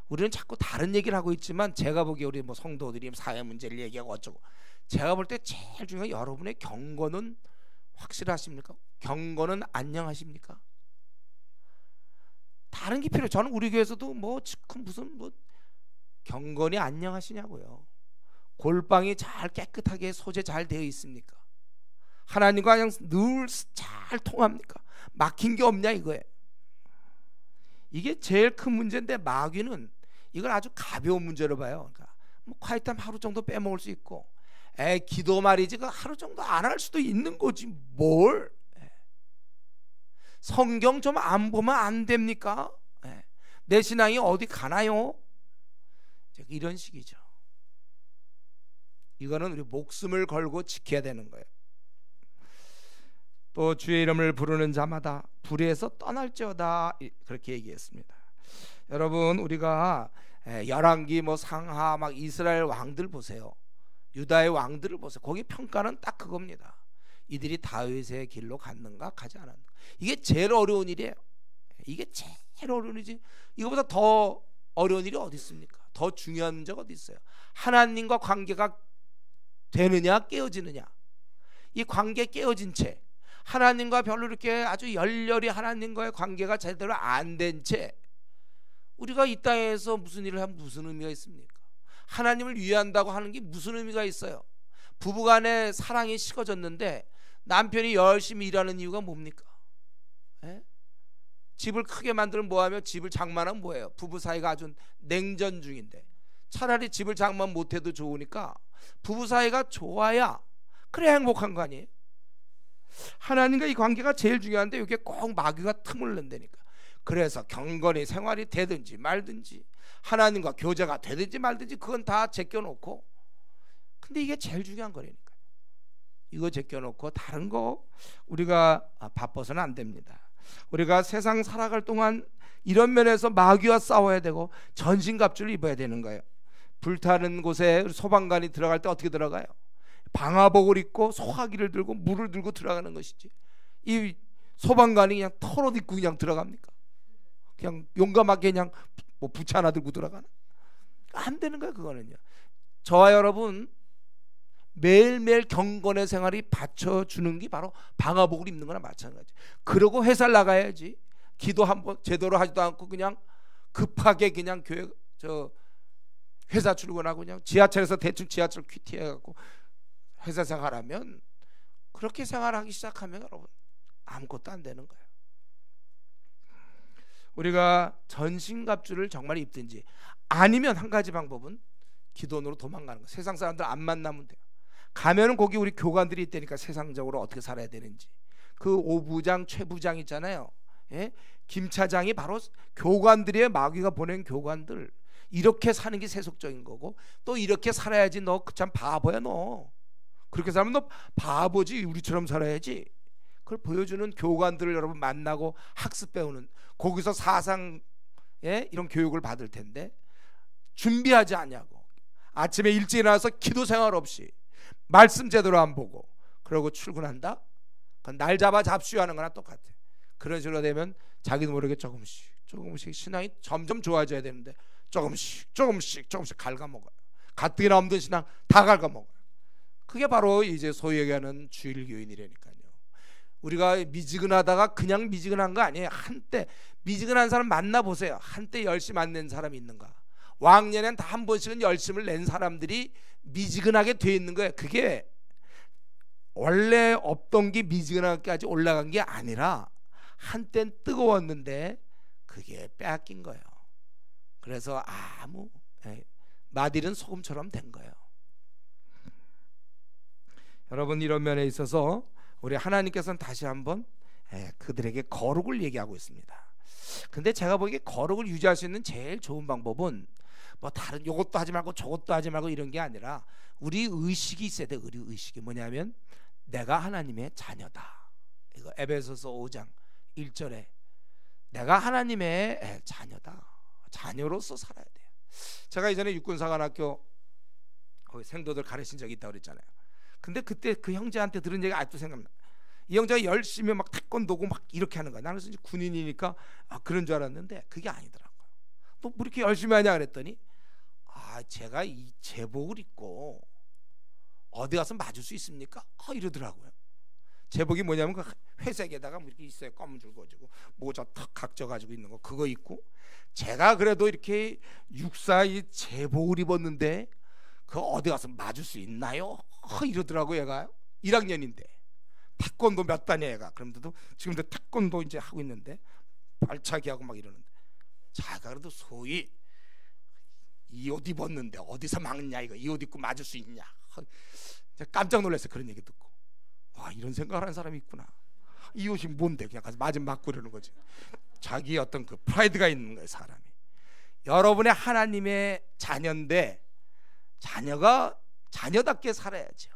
A: 우리는 자꾸 다른 얘기를 하고 있지만 제가 보기에 우리 뭐 성도들이 사회 문제를 얘기하고 어쩌고 제가 볼 때 제일 중요한 여러분의 경건은 확실하십니까? 경건은 안녕하십니까? 다른 게 필요해요. 저는 우리 교회에서도 뭐 지금 무슨 뭐 경건이 안녕하시냐고요. 골방이 잘 깨끗하게 소재 잘 되어 있습니까? 하나님과 그냥 늘 잘 통합니까? 막힌 게 없냐 이거예요. 이게 제일 큰 문제인데 마귀는 이걸 아주 가벼운 문제로 봐요. 그러니까 뭐 콰이트타임 하루 정도 빼먹을 수 있고 기도 말이지 그 하루 정도 안 할 수도 있는 거지 뭘. 성경 좀 안 보면 안 됩니까? 내 신앙이 어디 가나요? 이런 식이죠. 이거는 우리 목숨을 걸고 지켜야 되는 거예요. 또 주의 이름을 부르는 자마다 불의에서 떠날지어다 그렇게 얘기했습니다. 여러분 우리가 열왕기 뭐 상하 막 이스라엘 왕들 보세요. 유다의 왕들을 보세요. 거기 평가는 딱 그겁니다. 이들이 다윗의 길로 갔는가 가지 않았는가. 이게 제일 어려운 일이에요. 이게 제일 어려운 일이지. 이거보다 더 어려운 일이 어디 있습니까? 더 중요한 문제가 어디 있어요? 하나님과 관계가 되느냐 깨어지느냐. 이 관계 깨어진 채 하나님과 별로 이렇게 아주 열렬히 하나님과의 관계가 제대로 안 된 채 우리가 이 땅에서 무슨 일을 하면 무슨 의미가 있습니까? 하나님을 위한다고 하는 게 무슨 의미가 있어요? 부부간의 사랑이 식어졌는데 남편이 열심히 일하는 이유가 뭡니까? 집을 크게 만들면 뭐하며 집을 장만하면 뭐예요? 부부 사이가 아주 냉전 중인데 차라리 집을 장만 못해도 좋으니까 부부 사이가 좋아야 그래 행복한 거 아니에요? 하나님과 이 관계가 제일 중요한데 이게 꼭 마귀가 틈을 낸다니까. 그래서 경건의 생활이 되든지 말든지 하나님과 교제가 되든지 말든지 그건 다 제껴놓고 근데 이게 제일 중요한 거라니까. 이거 제껴놓고 다른 거 우리가 바빠서는 안 됩니다. 우리가 세상 살아갈 동안 이런 면에서 마귀와 싸워야 되고 전신갑주를 입어야 되는 거예요. 불타는 곳에 소방관이 들어갈 때 어떻게 들어가요? 방화복을 입고 소화기를 들고 물을 들고 들어가는 것이지. 이 소방관이 그냥 털옷 입고 그냥 들어갑니까? 그냥 용감하게 그냥 뭐 부채 하나 들고 들어가나? 안 되는 거예요. 그거는요. 저와 여러분 매일매일 경건의 생활이 받쳐주는 게 바로 방화복을 입는 거나 마찬가지. 그러고 회사를 나가야지. 기도 한번 제대로 하지도 않고 그냥 급하게 그냥 교회 회사 출근하고 그냥 지하철에서 대충 지하철 퀴티해갖고 회사 생활하면 그렇게 생활하기 시작하면 여러분 아무것도 안 되는 거예요. 우리가 전신갑주를 정말 입든지 아니면 한 가지 방법은 기도원으로 도망가는 거예요. 세상 사람들 안 만나면 돼요. 가면은 거기 우리 교관들이 있다니까 세상적으로 어떻게 살아야 되는지 그 오부장 최부장 있잖아요. 예? 김 차장이 바로 교관들이에요. 마귀가 보낸 교관들. 이렇게 사는 게 세속적인 거고, 또 이렇게 살아야지. 너 참 바보야 너. 그렇게 살면 너 바보지. 우리처럼 살아야지. 그걸 보여주는 교관들을 여러분 만나고 학습 배우는, 거기서 사상, 예? 이런 교육을 받을 텐데 준비하지 않냐고. 아침에 일찍 일어나서 기도 생활 없이 말씀 제대로 안 보고 그러고 출근한다? 날 잡아 잡수하는 거나 똑같아. 그런 식으로 되면 자기도 모르게 조금씩 신앙이 점점 좋아져야 되는데 조금씩 갉아먹어요. 가뜩이나 없는 신앙 다 갉아먹어요. 그게 바로 이제 소위 얘기하는 주일교인이라니까요. 우리가 미지근하다가 그냥 미지근한 거 아니에요. 한때 미지근한 사람 만나보세요. 한때 열심 안 낸 사람이 있는가? 왕년엔 다 한 번씩은 열심을 낸 사람들이 미지근하게 돼 있는 거예요. 그게 원래 없던 게 미지근하게까지 올라간 게 아니라 한땐 뜨거웠는데 그게 빼앗긴 거예요. 그래서 마딜은 소금처럼 된 거예요. 여러분, 이런 면에 있어서 우리 하나님께서는 다시 한번 그들에게 거룩을 얘기하고 있습니다. 근데 제가 보기에 거룩을 유지할 수 있는 제일 좋은 방법은 뭐 다른 요것도 하지 말고 저것도 하지 말고 이런 게 아니라 우리 의식이 있어야 돼. 우리 의식이 뭐냐면 내가 하나님의 자녀다. 이거 에베소서 5장 1절에 내가 하나님의 자녀다. 자녀로서 살아야 돼요. 제가 이전에 육군사관학교 거기 생도들 가르친 적이 있다고 그랬잖아요. 근데 그때 그 형제한테 들은 얘기가 아직도 생각나. 이 형제가 열심히 막 태권도고 막 이렇게 하는 거야. 나는 이제 군인이니까 그런 줄 알았는데 그게 아니더라고요. 또 뭐 이렇게 열심히 하냐 그랬더니 제가 이 제복을 입고 어디 가서 맞을 수 있습니까? 이러더라고요. 제복이 뭐냐면 그 회색에다가 뭐 이렇게 있어요. 검은 줄 가지고 모자 탁 각져 가지고 있는 거 그거 입고, 제가 그래도 이렇게 육사 이 제복을 입었는데 그 어디 가서 맞을 수 있나요? 이러더라고. 얘가 1학년인데 태권도 몇 단이야 얘가. 그런데도 지금도 태권도 이제 하고 있는데 발차기 하고 막 이러는데 자기가 그래도 소위 이 옷 입었는데 어디서 막냐 이거, 이 옷 입고 맞을 수 있냐. 깜짝 놀랐어요. 그런 얘기 듣고. 와, 이런 생각을 하는 사람이 있구나. 이 옷이 뭔데 그냥 가서 맞으면 맞고 이러는 거지. 자기의 어떤 그 프라이드가 있는 거예요. 사람이. 여러분의 하나님의 자녀인데 자녀가 자녀답게 살아야죠.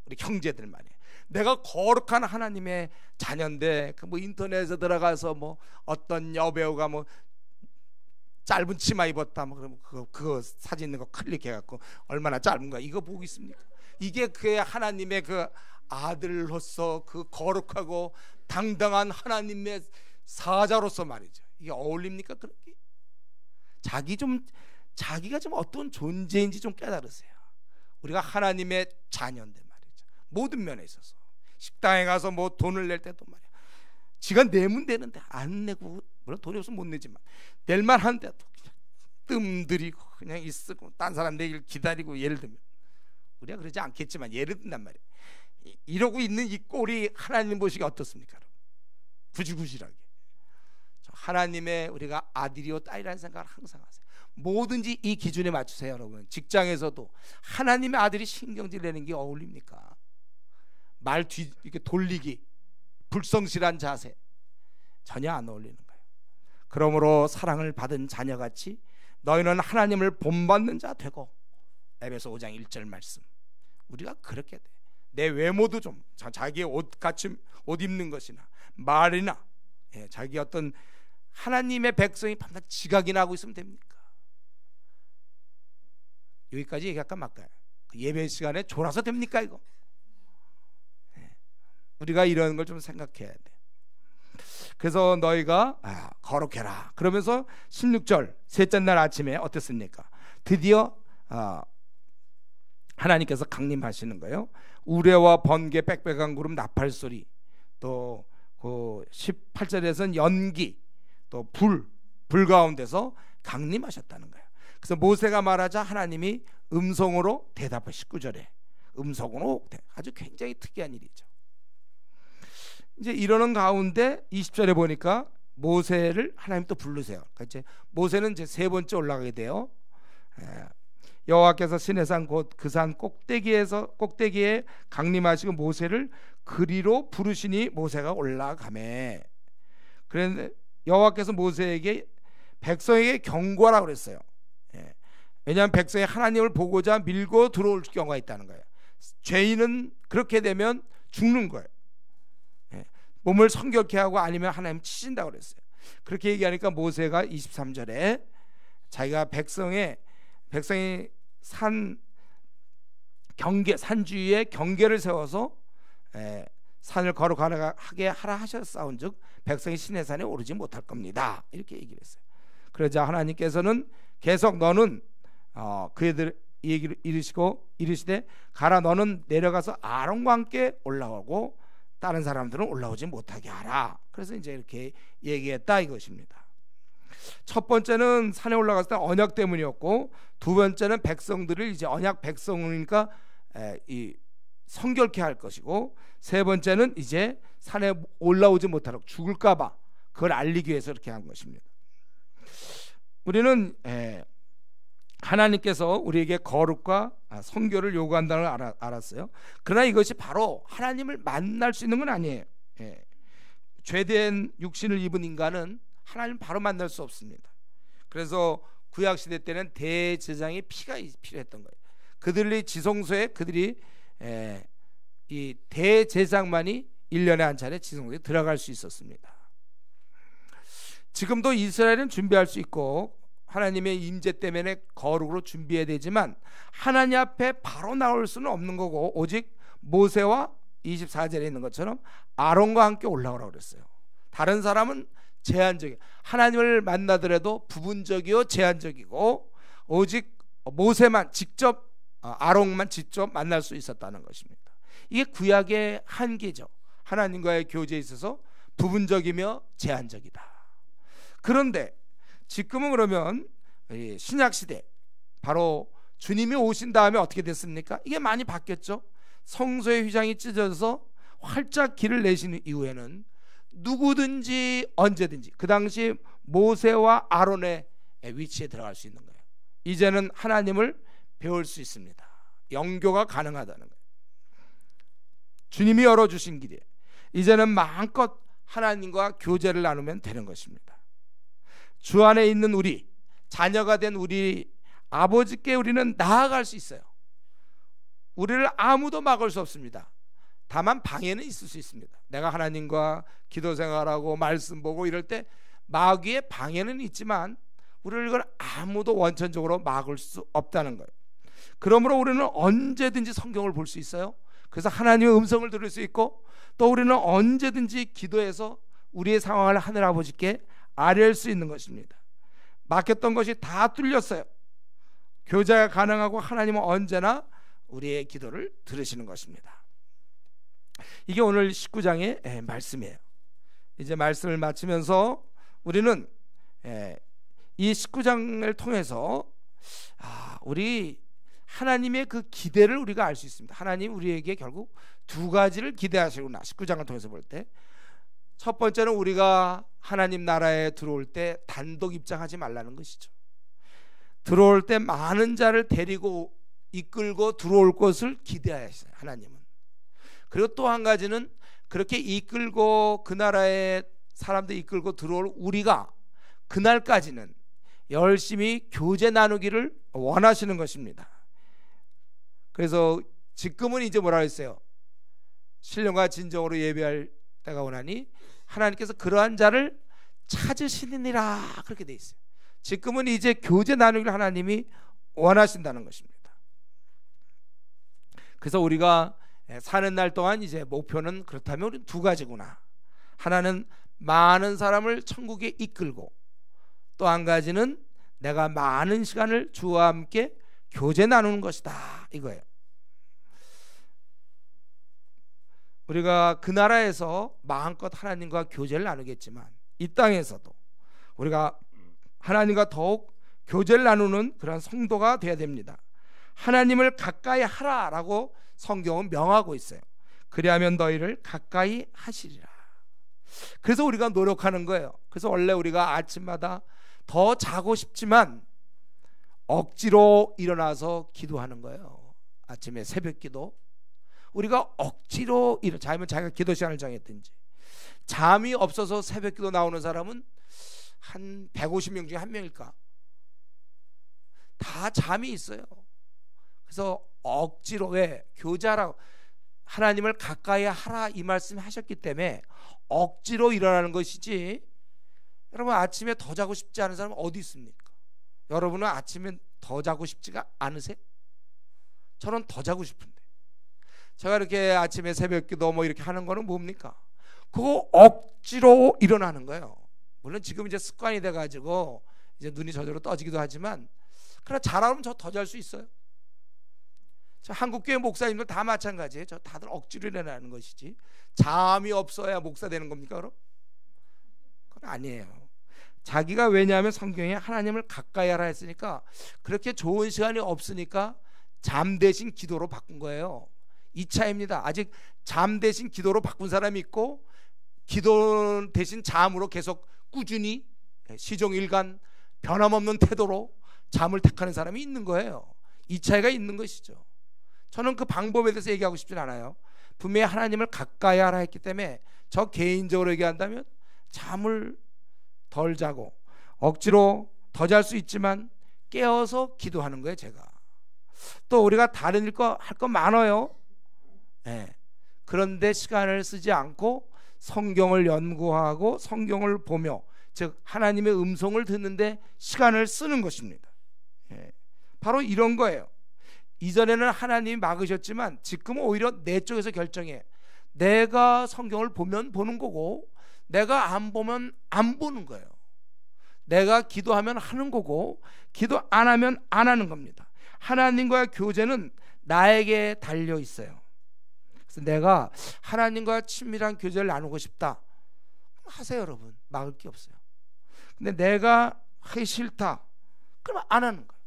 A: 우리 형제들 말이에요. 내가 거룩한 하나님의 자녀인데 그 뭐 인터넷에 들어가서 뭐 어떤 여배우가 뭐 짧은 치마 입었다 뭐 그러면 그거 사진 있는 거 클릭해 갖고 얼마나 짧은가 이거 보고 있습니까? 이게 그의 하나님의 그 아들로서 그 거룩하고 당당한 하나님의 사자로서 말이죠. 이게 어울립니까? 그렇게 자기가 좀 어떤 존재인지 좀 깨달으세요. 우리가 하나님의 자녀인데 말이죠. 모든 면에 있어서 식당에 가서 뭐 돈을 낼 때도 말이야. 지가 내면 되는데 안 내고, 물론 돈이 없으면 못 내지만 낼만 한데도 그냥 뜸들이고 그냥 있고 딴 사람 내길 기다리고, 예를 들면 우리가 그러지 않겠지만 예를 든단 말이에요. 이러고 있는 이 꼴이 하나님 보시기에 어떻습니까? 구질구질하게. 하나님의 우리가 아들이요 딸이라는 생각을 항상 하세요. 뭐든지 이 기준에 맞추세요. 여러분, 직장에서도 하나님의 아들이 신경질 내는 게 어울립니까? 말 이렇게 돌리기, 불성실한 자세 전혀 안 어울리는 거예요. 그러므로 사랑을 받은 자녀같이 너희는 하나님을 본받는 자 되고, 에베소 5장 1절 말씀, 우리가 그렇게 돼. 내 외모도 좀 자기의 옷 입는 것이나 말이나 자기 어떤 하나님의 백성이 밤낮 지각이나 하고 있으면 됩니까? 여기까지 얘기할까 말까요? 그 예배 시간에 졸아서 됩니까 이거? 우리가 이런 걸 좀 생각해야 돼. 그래서 너희가 거룩해라. 그러면서 16절 셋째 날 아침에 어땠습니까? 드디어 하나님께서 강림하시는 거예요. 우레와 번개, 빽빽한 구름, 나팔 소리, 또 그 18절에서는 연기, 또 불 가운데서 강림하셨다는 거예요. 그래서 모세가 말하자 하나님이 음성으로 대답을, 19절에 음성으로, 아주 굉장히 특이한 일이죠. 이제 이러는 가운데 20절에 보니까 모세를 하나님 또 부르세요. 그러니까 이제 모세는 이제 세 번째 올라가게 돼요. 여호와께서 시내산 곧 그 산 꼭대기에 강림하시고 모세를 그리로 부르시니 모세가 올라가매. 그런데 여호와께서 모세에게 백성에게 경고하라고 그랬어요. 왜냐하면 백성이 하나님을 보고자 밀고 들어올 경우가 있다는 거예요. 죄인은 그렇게 되면 죽는 거예요. 몸을 성결케 하고 아니면 하나님 치신다고 그랬어요. 그렇게 얘기하니까 모세가 23절에 자기가 백성이 산 주위에 경계를 세워서 산을 거룩하게 하라 하셨사온즉 백성이 시내산에 오르지 못할 겁니다. 이렇게 얘기를 했어요. 그러자 하나님께서는 계속 너는 그애들 얘기를 이르시되 가라, 너는 내려가서 아론과 함께 올라오고 다른 사람들은 올라오지 못하게 하라. 그래서 이제 이렇게 얘기했다 이것입니다. 첫 번째는 산에 올라갔을 때 언약 때문이었고, 두 번째는 백성들을 이제 언약 백성이니까 이 성결케 할 것이고, 세 번째는 이제 산에 올라오지 못하도록 죽을까봐 그걸 알리기 위해서 이렇게 한 것입니다. 우리는 하나님께서 우리에게 거룩과 성결을 요구한다는 걸 알았어요. 그러나 이것이 바로 하나님을 만날 수 있는 건 아니에요. 죄된 육신을 입은 인간은 하나님을 바로 만날 수 없습니다. 그래서 구약시대 때는 대제사장의 피가 필요했던 거예요. 그들이 지성소에 이 대제사장만이 1년에 한 차례 지성소에 들어갈 수 있었습니다. 지금도 이스라엘은 준비할 수 있고 하나님의 임재 때문에 거룩으로 준비해야 되지만 하나님 앞에 바로 나올 수는 없는 거고, 오직 모세와 24절에 있는 것처럼 아론과 함께 올라오라고 그랬어요. 다른 사람은 제한적이에요. 하나님을 만나더라도 부분적이요 제한적이고, 오직 모세만 직접 아론만 직접 만날 수 있었다는 것입니다. 이게 구약의 한계죠. 하나님과의 교제에 있어서 부분적이며 제한적이다. 그런데 지금은 그러면 신약시대 바로 주님이 오신 다음에 어떻게 됐습니까? 이게 많이 바뀌었죠. 성소의 휘장이 찢어져서 활짝 길을 내신 이후에는 누구든지 언제든지 그 당시 모세와 아론의 위치에 들어갈 수 있는 거예요. 이제는 하나님을 배울 수 있습니다. 영교가 가능하다는 거예요. 주님이 열어주신 길이에요. 이제는 마음껏 하나님과 교제를 나누면 되는 것입니다. 주 안에 있는 우리, 자녀가 된 우리 아버지께 우리는 나아갈 수 있어요. 우리를 아무도 막을 수 없습니다. 다만 방해는 있을 수 있습니다. 내가 하나님과 기도 생활하고 말씀 보고 이럴 때 마귀의 방해는 있지만 우리를 이걸 아무도 원천적으로 막을 수 없다는 거예요. 그러므로 우리는 언제든지 성경을 볼 수 있어요. 그래서 하나님의 음성을 들을 수 있고, 또 우리는 언제든지 기도해서 우리의 상황을 하늘 아버지께 아뢰할 수 있는 것입니다. 막혔던 것이 다 뚫렸어요. 교제가 가능하고 하나님은 언제나 우리의 기도를 들으시는 것입니다. 이게 오늘 19장의 말씀이에요. 이제 말씀을 마치면서 우리는 이 19장을 통해서 우리 하나님의 그 기대를 우리가 알 수 있습니다. 하나님 우리에게 결국 두 가지를 기대하시구나. 19장을 통해서 볼 때 첫 번째는 우리가 하나님 나라에 들어올 때 단독 입장하지 말라는 것이죠. 들어올 때 많은 자를 데리고 이끌고 들어올 것을 기대하셨어요, 하나님은. 그리고 또 한 가지는 그렇게 이끌고 그 나라의 사람들 이끌고 들어올 우리가 그날까지는 열심히 교제 나누기를 원하시는 것입니다. 그래서 지금은 이제 뭐라 했어요? 신령과 진정으로 예배할 때가 오나니 하나님께서 그러한 자를 찾으시느니라, 그렇게 돼 있어요. 지금은 이제 교제 나누기를 하나님이 원하신다는 것입니다. 그래서 우리가 사는 날 동안 이제 목표는 그렇다면 우리 두 가지구나. 하나는 많은 사람을 천국에 이끌고, 또 한 가지는 내가 많은 시간을 주와 함께 교제 나누는 것이다, 이거예요. 우리가 그 나라에서 마음껏 하나님과 교제를 나누겠지만 이 땅에서도 우리가 하나님과 더욱 교제를 나누는 그런 성도가 되어야 됩니다. 하나님을 가까이 하라라고 성경은 명하고 있어요. 그리하면 너희를 가까이 하시리라. 그래서 우리가 노력하는 거예요. 그래서 원래 우리가 아침마다 더 자고 싶지만 억지로 일어나서 기도하는 거예요. 아침에 새벽 기도. 우리가 억지로 자면 자기가 기도 시간을 정했든지, 잠이 없어서 새벽 기도 나오는 사람은 한 150명 중에 한 명일까? 다 잠이 있어요. 그래서 억지로, 왜? 교자라고 하나님을 가까이 하라 이 말씀 하셨기 때문에 억지로 일어나는 것이지. 여러분, 아침에 더 자고 싶지 않은 사람은 어디 있습니까? 여러분은 아침에 더 자고 싶지가 않으세요? 저는 더 자고 싶은데. 제가 이렇게 아침에 새벽기도 뭐 이렇게 하는 거는 뭡니까? 그거 억지로 일어나는 거예요. 물론 지금 이제 습관이 돼가지고 이제 눈이 저절로 떠지기도 하지만, 그러나 잘하면 저 더 잘 수 있어요. 저 한국교회 목사님들 다 마찬가지예요. 저 다들 억지로 일어나는 것이지, 잠이 없어야 목사 되는 겁니까? 그럼? 그건 아니에요. 자기가, 왜냐하면 성경에 하나님을 가까이 하라 했으니까, 그렇게 좋은 시간이 없으니까 잠 대신 기도로 바꾼 거예요. 2차입니다. 아직 잠 대신 기도로 바꾼 사람이 있고, 기도 대신 잠으로 계속 꾸준히 시종일관 변함없는 태도로 잠을 택하는 사람이 있는 거예요. 2차가 있는 것이죠. 저는 그 방법에 대해서 얘기하고 싶진 않아요. 분명히 하나님을 가까이 하라 했기 때문에, 저 개인적으로 얘기한다면 잠을 덜 자고 억지로 더 잘 수 있지만 깨어서 기도하는 거예요. 제가 또 우리가 다른 일 할 거 많아요. 네. 그런데 시간을 쓰지 않고 성경을 연구하고 성경을 보며, 즉 하나님의 음성을 듣는데 시간을 쓰는 것입니다. 네. 바로 이런 거예요. 이전에는 하나님이 막으셨지만 지금은 오히려 내 쪽에서 결정해. 내가 성경을 보면 보는 거고, 내가 안 보면 안 보는 거예요. 내가 기도하면 하는 거고, 기도 안 하면 안 하는 겁니다. 하나님과의 교제는 나에게 달려 있어요. 그래서 내가 하나님과 친밀한 교제를 나누고 싶다, 하세요. 여러분, 막을 게 없어요. 근데 내가 하기 싫다, 그러면 안 하는 거예요.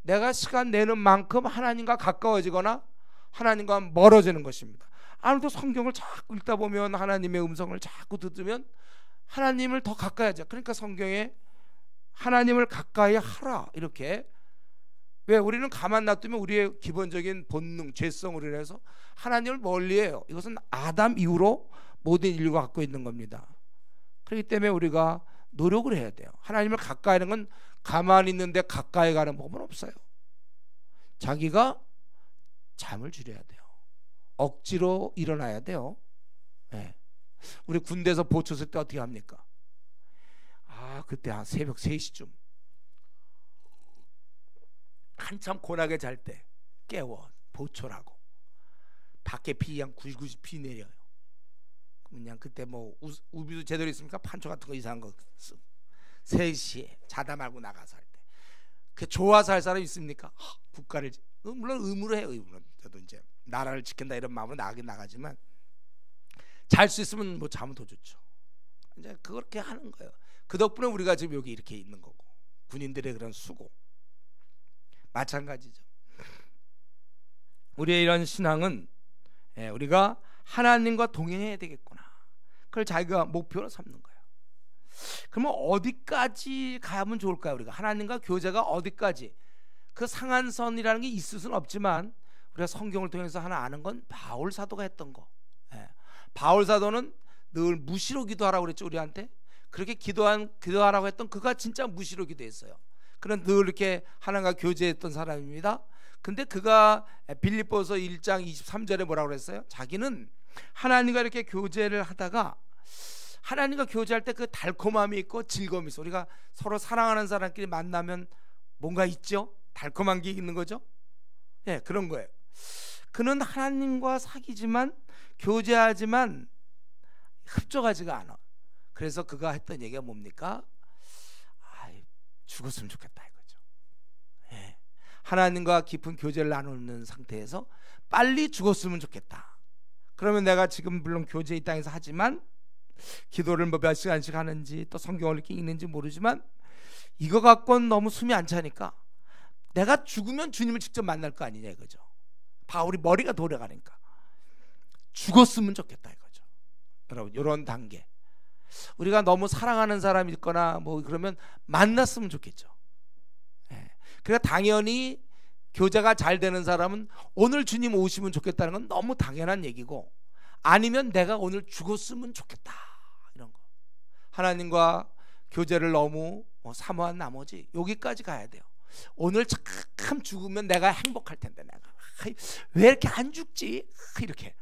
A: 내가 시간 내는 만큼 하나님과 가까워지거나 하나님과 멀어지는 것입니다. 아무래도 성경을 자꾸 읽다 보면, 하나님의 음성을 자꾸 듣으면 하나님을 더 가까이 하죠. 그러니까 성경에 하나님을 가까이 하라 이렇게. 왜? 우리는 가만 놔두면 우리의 기본적인 본능, 죄성으로 인해서 하나님을 멀리해요. 이것은 아담 이후로 모든 인류가 갖고 있는 겁니다. 그렇기 때문에 우리가 노력을 해야 돼요. 하나님을 가까이 하는 건 가만히 있는데 가까이 가는 법은 없어요. 자기가 잠을 줄여야 돼요. 억지로 일어나야 돼요. 네. 우리 군대에서 보초 쓸 때 어떻게 합니까? 그때 한 새벽 3시쯤 한참 고나게 잘 때 깨워 보초라고. 밖에 비 그냥 굴굴 비 내려요. 그냥 그때 뭐 우비도 제대로 있습니까? 판초 같은 거 이상한 거 3시에 자다 말고 나가서 할 때, 그 좋아서 할 사람 있습니까? 국가를, 물론 의무로 해요. 물론 저도 이제 나라를 지킨다 이런 마음으로 나가긴 나가지만, 잘 수 있으면 뭐 자면 더 좋죠. 이제 그렇게 하는 거예요. 그 덕분에 우리가 지금 여기 이렇게 있는 거고, 군인들의 그런 수고 마찬가지죠. 우리의 이런 신앙은 우리가 하나님과 동행해야 되겠구나, 그걸 자기가 목표로 삼는 거예요. 그러면 어디까지 가면 좋을까요? 우리가 하나님과 교제가 어디까지, 그 상한선이라는 게 있을 수는 없지만, 우리가 성경을 통해서 하나 아는 건 바울 사도가 했던 거. 바울 사도는 늘 무시로 기도하라고 그랬죠. 우리한테 그렇게 기도하라고 했던, 그가 진짜 무시로 기도했어요. 그는 늘 이렇게 하나님과 교제했던 사람입니다. 근데 그가 빌립보서 1장 23절에 뭐라고 그랬어요? 자기는 하나님과 이렇게 교제를 하다가, 하나님과 교제할 때 그 달콤함이 있고 즐거움이 있어. 우리가 서로 사랑하는 사람끼리 만나면 뭔가 있죠? 달콤한 게 있는 거죠. 예, 그런 거예요. 그는 하나님과 사귀지만, 교제하지만 흡족하지가 않아. 그래서 그가 했던 얘기가 뭡니까? 죽었으면 좋겠다 이거죠. 예. 하나님과 깊은 교제를 나누는 상태에서 빨리 죽었으면 좋겠다. 그러면 내가 지금 물론 교제 이 땅에서 하지만, 기도를 뭐 몇 시간씩 하는지 또 성경을 이렇게 읽는지 모르지만, 이거 갖고는 너무 숨이 안 차니까 내가 죽으면 주님을 직접 만날 거 아니냐 이거죠. 바울이 머리가 돌아가니까 죽었으면 좋겠다 이거죠. 여러분, 이런 단계, 우리가 너무 사랑하는 사람이 있거나 뭐 그러면 만났으면 좋겠죠. 예. 그러니까 당연히 교제가 잘 되는 사람은 오늘 주님 오시면 좋겠다는 건 너무 당연한 얘기고, 아니면 내가 오늘 죽었으면 좋겠다 이런 거. 하나님과 교제를 너무 사모한 나머지 여기까지 가야 돼요. 오늘 참 죽으면 내가 행복할 텐데, 내가 왜 이렇게 안 죽지? 이렇게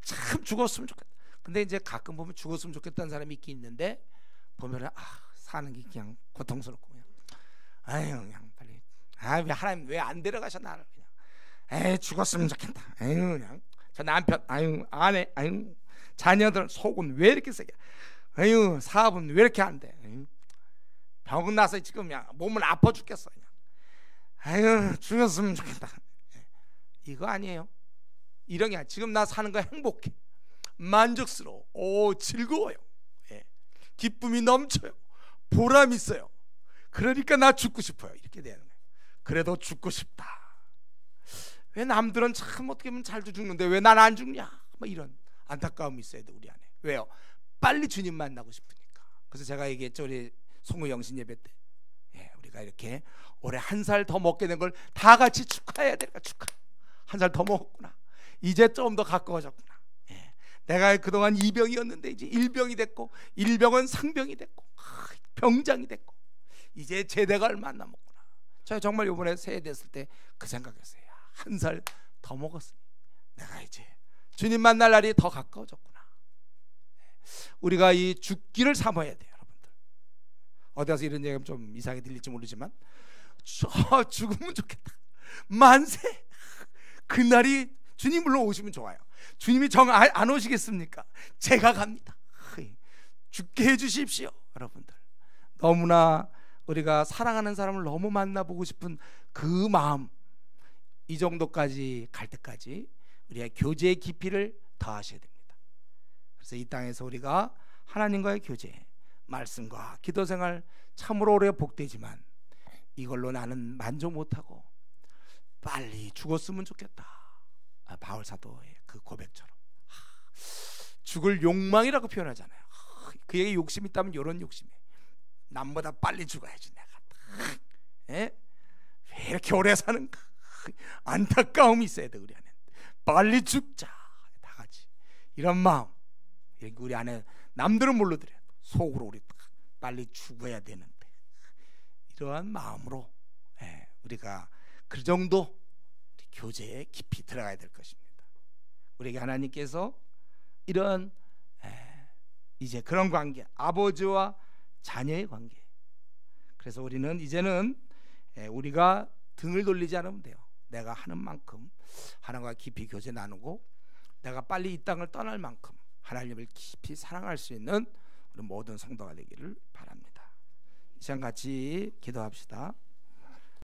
A: 참 죽었으면 좋겠다. 근데 이제 가끔 보면 죽었으면 좋겠다는 사람이 있긴 있는데, 보면은 사는 게 그냥 고통스럽고, 그냥 아유 그냥 빨리 왜 하나님 왜 안 데려가셔 나를, 그냥 죽었으면 좋겠다. 그냥 저 남편 아내 자녀들 속은 왜 이렇게 세게, 사업은 왜 이렇게 안 돼, 병 나서 지금 그냥 몸은 아파 죽겠어, 그냥 죽었으면 좋겠다. 이거 아니에요. 이런 게 아니라 지금 나 사는 거 행복해, 만족스러워, 즐거워요, 기쁨이 넘쳐요, 보람 있어요. 그러니까 나 죽고 싶어요. 이렇게 되는 거예요. 그래도 죽고 싶다. 왜 남들은 참 어떻게 보면 잘도 죽는데 왜 난 안 죽냐? 뭐 이런 안타까움이 있어야 돼, 우리 안에. 왜요? 빨리 주님 만나고 싶으니까. 그래서 제가 얘기했죠, 우리 송우 영신 예배 때, 우리가 이렇게 올해 한 살 더 먹게 된 걸 다 같이 축하해야 될까? 축하. 한 살 더 먹었구나. 이제 좀 더 가까워졌구나. 내가 그동안 이병이었는데 이제 일병이 됐고, 일병은 상병이 됐고, 병장이 됐고, 이제 제대가 얼마 안 남았구나. 제가 정말 이번에 새해 됐을 때 그 생각했어요. 한 살 더 먹었으니 내가 이제 주님 만날 날이 더 가까워졌구나. 우리가 이 죽기를 사모해야 돼요, 여러분들. 어디 가서 이런 얘기하면 좀 이상하게 들릴지 모르지만, 죽으면 좋겠다, 만세. 그날이 주님 물론 오시면 좋아요. 주님이 정 안 오시겠습니까? 제가 갑니다. 죽게 해주십시오. 여러분들, 너무나 우리가 사랑하는 사람을 너무 만나보고 싶은 그 마음, 이 정도까지 갈 때까지 우리가 교제의 깊이를 더하셔야 됩니다. 그래서 이 땅에서 우리가 하나님과의 교제, 말씀과 기도 생활 참으로 오래 복되지만, 이걸로 나는 만족 못하고 빨리 죽었으면 좋겠다. 바울 사도의 그 고백처럼 죽을 욕망이라고 표현하잖아요. 그에게 욕심이 있다면 이런 욕심이에요. 남보다 빨리 죽어야지 내가. 왜 이렇게 오래 사는가? 안타까움이 있어야 돼, 우리 안에. 빨리 죽자, 다 같이 이런 마음. 우리 안에 남들은 몰라도 속으로 우리 빨리 죽어야 되는데, 이러한 마음으로 우리가 그 정도 교제에 깊이 들어가야 될 것입니다. 우리에게 하나님께서 이런 이제 그런 관계, 아버지와 자녀의 관계. 그래서 우리는 이제는 우리가 등을 돌리지 않으면 돼요. 내가 하는 만큼 하나님과 깊이 교제 나누고, 내가 빨리 이 땅을 떠날 만큼 하나님을 깊이 사랑할 수 있는 우리 모든 성도가 되기를 바랍니다. 이 시간 같이 기도합시다.